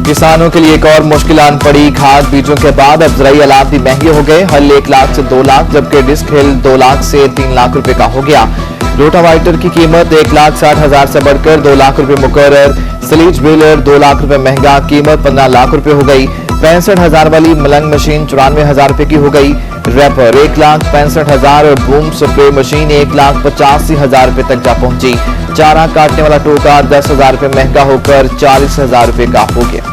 किसानों के लिए एक और मुश्किल आन पड़ी। खाद बीजों के बाद अब ज़राई आलात भी महंगे हो गए। हल 1 लाख से 2 लाख, जबकि डिस्क हिल 2 लाख से 3 लाख रुपए का हो गया। रोटावाइटर की कीमत 1,60,000 से बढ़कर 2 लाख रुपए मुकर्रर। स्लीज बेलर 2 लाख रुपए महंगा, कीमत 15 लाख रुपए हो गई। 65,000 वाली मलंग मशीन 94,000 रुपए की हो गई। रैपर 1,65,000 और बूम स्प्रे मशीन 1,85,000 रुपए तक जा पहुंची। चारा काटने वाला टोका 10,000 रुपए महंगा होकर 40,000 रुपए का हो गया।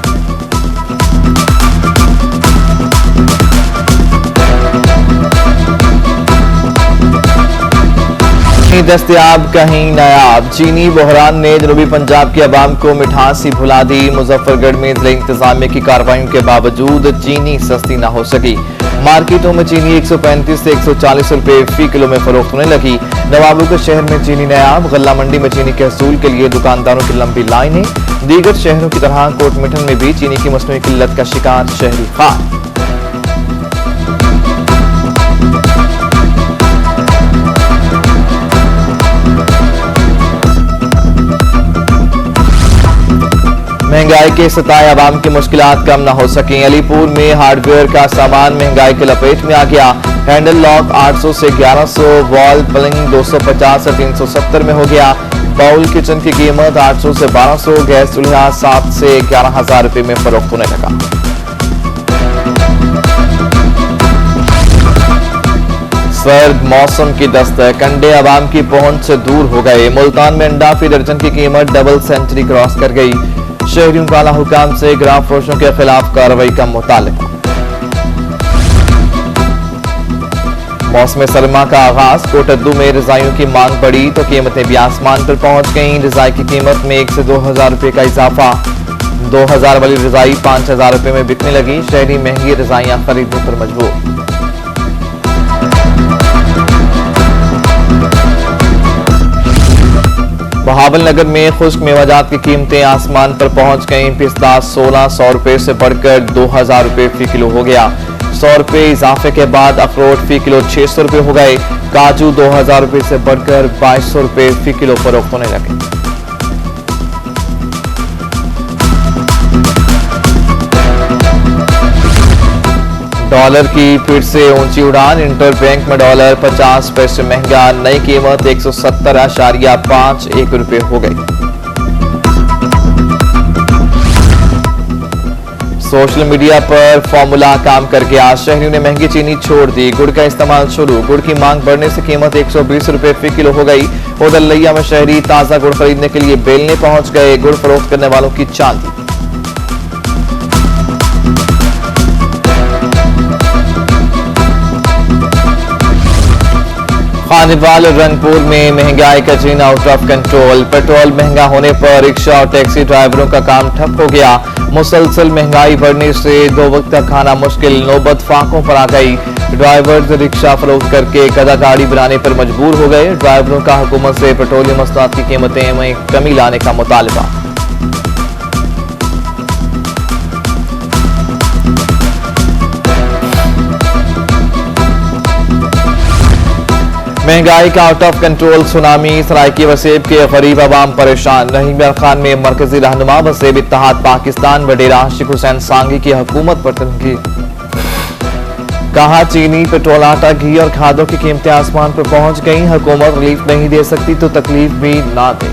दस्तयाब कहीं नायाब। चीनी बहरान ने जनूबी पंजाब की आवाम को मिठास ही भुला दी। मुजफ्फरगढ़ में जिला इंतजामिया की कार्रवाइयों के बावजूद चीनी सस्ती न हो सकी। मार्केटों में चीनी 135 से 140 रुपए फी किलो में फरोख्त होने लगी। नवाबों शहर में चीनी नायाब। गल्ला मंडी में चीनी के हसूल के लिए दुकानदारों की लंबी लाइनें। दीगर शहरों की तरह कोटमिठन में भी चीनी की मसनूई किल्लत का शिकार शहरी खान। महंगाई के सताए आवाम की मुश्किलात कम न हो सकें। अलीपुर में हार्डवेयर का सामान महंगाई के लपेट में आ गया। हैंडल लॉक 800 से 1100, वॉल प्लंग 250 से 370 में हो गया। बाउल किचन की कीमत 800 से 1200, गैस चूल्हा 7 से 11,000 रुपए में फरोख्त होने लगा। सर्द मौसम की दस्तक, अंडे आवाम की पहुंच से दूर हो गए। मुल्तान में अंडा फी दर्जन की कीमत डबल सेंचुरी क्रॉस कर गई। शहरियों का आला हुकाम से ग्राम फरोशों के खिलाफ कार्रवाई का मुतालबा। मौसम सरमा का आगाज, कोटद्दू में रजाइयों की मांग बढ़ी तो कीमतें भी आसमान पर पहुंच गईं। रजाई की कीमत में 1 से 2,000 रुपए का इजाफा। 2,000 वाली रजाई 5,000 रुपए में बिकने लगी। शहरी महंगी रजाइयां खरीदने पर मजबूर। बहावलनगर में खुश्क मेवाजात की कीमतें आसमान पर पहुंच गईं। पिस्ता 1,600 रुपए से बढ़कर 2,000 रुपए फी किलो हो गया। 100 रुपए इजाफे के बाद अखरोट फी किलो 600 रुपए हो गए। काजू 2,000 रुपए से बढ़कर 2,200 रुपए फी किलो फरोख्त होने लगे। डॉलर की फिर से ऊंची उड़ान। इंटर बैंक में डॉलर 50 पैसे महंगा। नई कीमत 170.51 रुपए हो गई। सोशल मीडिया पर फॉर्मूला काम कर गया। शहरियों ने महंगी चीनी छोड़ दी। गुड़ का इस्तेमाल शुरू। गुड़ की मांग बढ़ने से कीमत 120 रुपए फी किलो हो गई। उधर लिया में शहरी ताजा गुड़ खरीदने के लिए बेलने पहुंच गए। गुड़ फरोख्त करने वालों की चांदी। खानिवाल रंगपुर में महंगाई का जीना आउट ऑफ कंट्रोल। पेट्रोल महंगा होने पर रिक्शा और टैक्सी ड्राइवरों का काम ठप हो गया। मुसलसल महंगाई बढ़ने से 2 वक्त का खाना मुश्किल। नौबत फाकों पर आ गई। ड्राइवर्स रिक्शा फरोख्त करके गधा गाड़ी बनाने पर मजबूर हो गए। ड्राइवरों का हुकूमत से पेट्रोलियम मसनूआत की कीमतें में कमी लाने का मुतालबा। महंगाई का out of control tsunami. Saraiki वसेब के गरीब आवाम परेशान। रहीम इमरान खान में मरकजी रहनुमा वसेब इत्तेहाद पाकिस्तान वडेरा आशिक हुसैन सांगी की हुकूमत पर तनकीद। कहा चीनी, पेट्रोल, आटा, घी और खादों की कीमतें आसमान पर पहुंच गईं। हुकूमत रिलीफ नहीं दे सकती तो तकलीफ भी ना दे।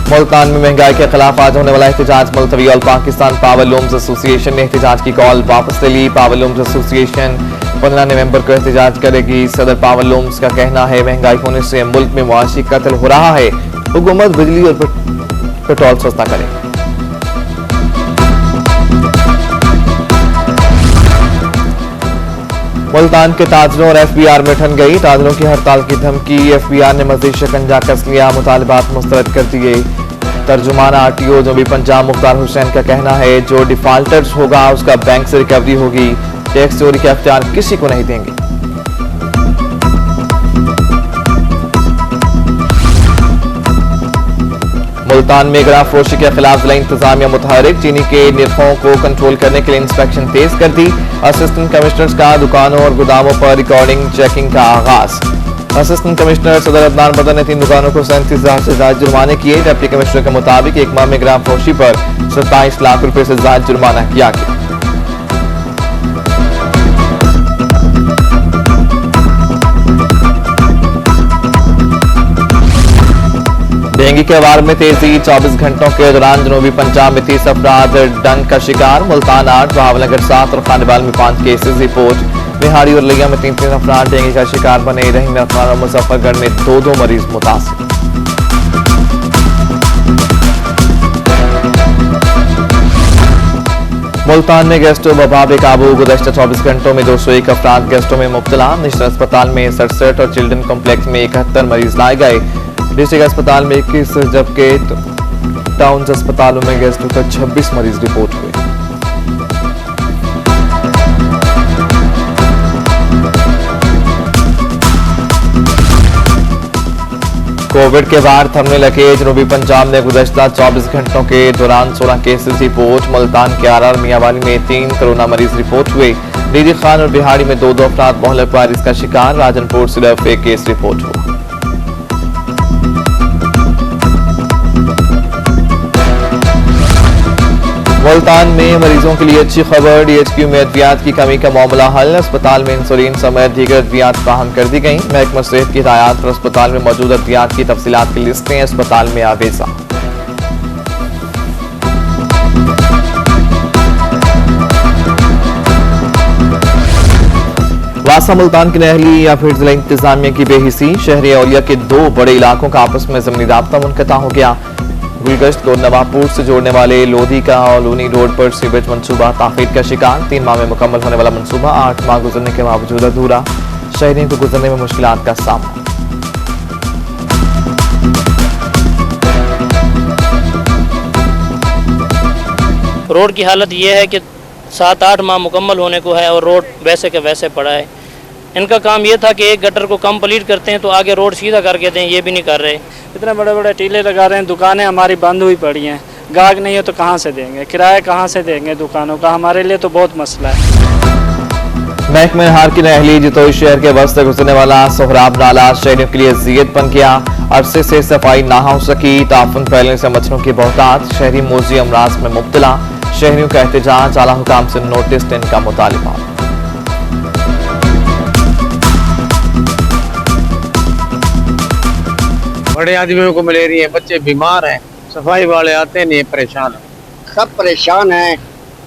मुल्तान में महंगाई के खिलाफ आज होने वाला एहतजाज मुलतवी। All Pakistan power looms association ने एहतजाज की कॉल वापस ले ली। पावर लूम्स एसोसिएशन 15 नवंबर को एहतजाज करेगी। सदर पावर लूम्स का कहना है महंगाई होने से मुल्क में मुआशी कत्ल हो रहा है। हुकूमत बिजली और पेट्रोल सस्ता करे। मुल्तान के ताजरों और FBI में ठन गई। ताजरों की हड़ताल की धमकी। FBI ने मजीद शिकंजा कस लिया। मुतालबात मुस्तरद कर दिए। तर्जुमान RTO जनूबी पंजाब मुख्तार हुसैन का कहना है जो डिफाल्टर्स होगा उसका बैंक से रिकवरी होगी। टैक्स चोरी के अख्तियार किसी को नहीं देंगे। मुल्तान में ग्राफरोशी के खिलाफ जिला इंतजामिया मुतहरिक। चीनी के निर्खों को कंट्रोल करने के लिए इंस्पेक्शन तेज कर दी। असिस्टेंट कमिश्नर्स का दुकानों और गोदामों पर रिकॉर्डिंग चेकिंग का आगाज। असिस्टेंट कमिश्नर सदर अदनान बदर ने 3 दुकानों को 37,000 से ज्यादा जुर्माने किए। डिप्टी कमिश्नर के मुताबिक एक माह में ग्राम फरोशी पर 27 लाख रुपए से ज्यादा जुर्माना किया गया। डेंगू के वार में तेजी, 24 घंटों के दौरान जनूबी पंजाब में 30 अफराद डंक का शिकार। मुल्तान 8, बहावलनगर 7 और खानेवाल में 5 केसेस रिपोर्ट। बिहाड़ी और लिया में 3 अफराद डेंगू का शिकार बने। रहीम और मुजफ्फरगढ़ में 2 मरीज मुतासिर। मुल्तान में गैस्ट्रो वबा बेकाबू, गुज़श्ता 24 घंटों में 201 अफराद गैस्ट्रो में मुब्तला। नेशनल अस्पताल में 67 और चिल्ड्रन कॉम्प्लेक्स में 71 मरीज लाए गए। डिस्ट्रिक्ट अस्पताल में 21 जबकि टाउन अस्पतालों में गैस्ट्रो का 26 मरीज रिपोर्ट हुए। कोविड के वार थमने लगे। जनूबी पंजाब में गुज़श्ता 24 घंटों के दौरान 16 केसेस रिपोर्ट। मुल्तान के आर मियांवाली में 3 कोरोना मरीज रिपोर्ट हुए। डीडी खान और बिहाड़ी में 2 अफराद मोहल्लक वायरस का शिकार। राजनपुर सिर्फ 1 केस रिपोर्ट हुआ। मुल्तान में मरीजों के लिए अच्छी खबर, डीएचक्यू में अद्वियात की कमी का मामला हल। अस्पताल में इंसुलिन समेत दीगर अद्वियात फराहम कर दी गई। महकमा सेहत की हिदायत पर अस्पताल में मौजूद अद्वियात की तफसीलात की लिस्टें अस्पताल में आवेजा। वासा मुल्तान की नहली या फिर जिला इंतजामिया की बेहिसी। शहरी औलिया के 2 बड़े इलाकों का आपस में ज़मीनी राब्ता मुनक़ता हो गया। गुलगश्त को नवाबपुर से जोड़ने वाले लोधी का ओलूनी रोड पर सीवेज मंसूबा ताख़ीर का शिकार। 3 माह में मुकम्मल होने वाला मंसूबा 8 माह गुजरने के बावजूद अधूरा। शहरियों को गुजरने में मुश्किलात का सामना। रोड की हालत ये है कि 7-8 माह मुकम्मल होने को है और रोड वैसे के वैसे पड़ा है। इनका काम ये था कि एक गटर को कंप्लीट करते हैं तो आगे रोड सीधा करके दें, ये भी नहीं कर रहे। इतने बड़े बड़े टीले लगा रहे हैं, दुकानें हमारी बंद हुई पड़ी हैं। गाहक नहीं है तो कहाँ से देंगे, किराया कहाँ से देंगे दुकानों का, हमारे लिए तो बहुत मसला है। महकमे हार की नहली जितोई शहर के वस्त से गुजरने वाला सोहराब नाला शहरियों के लिए ज़ियत बन गया। अरसे से सफाई ना हो सकी, ताफुन फैलने से मच्छरों की बहुतात। शहरी मोजी अमराज में मुब्तला। शहरियों का एहतजाज, आला हुकाम से नोटिस देने का मुतालिबा। बड़े आदमियों को मलेरिया है, बच्चे बीमार हैं, सफाई वाले आते नहीं, परेशान हैं। सब परेशान हैं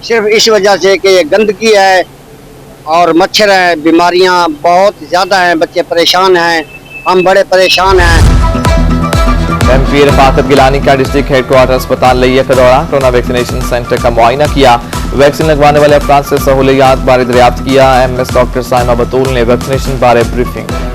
सिर्फ इस वजह से कि ये गंदगी है और मच्छर है, बीमारियां बहुत ज़्यादा हैं, बच्चे परेशान हैं, हम बड़े परेशान हैं। एमपी रफाकत गिलानी का डिस्ट्रिक्ट हेडक्वार्टर अस्पताल लिया का दौरा। कोरोना वैक्सीनेशन सेंटर का मुआयना किया। वैक्सीन लगवाने वाले अफराद से सहूलियात बारे दरियाफ्त किया। एमएस डॉक्टर साइमा बतूल ने वैक्सीनेशन बारे ब्रीफिंग।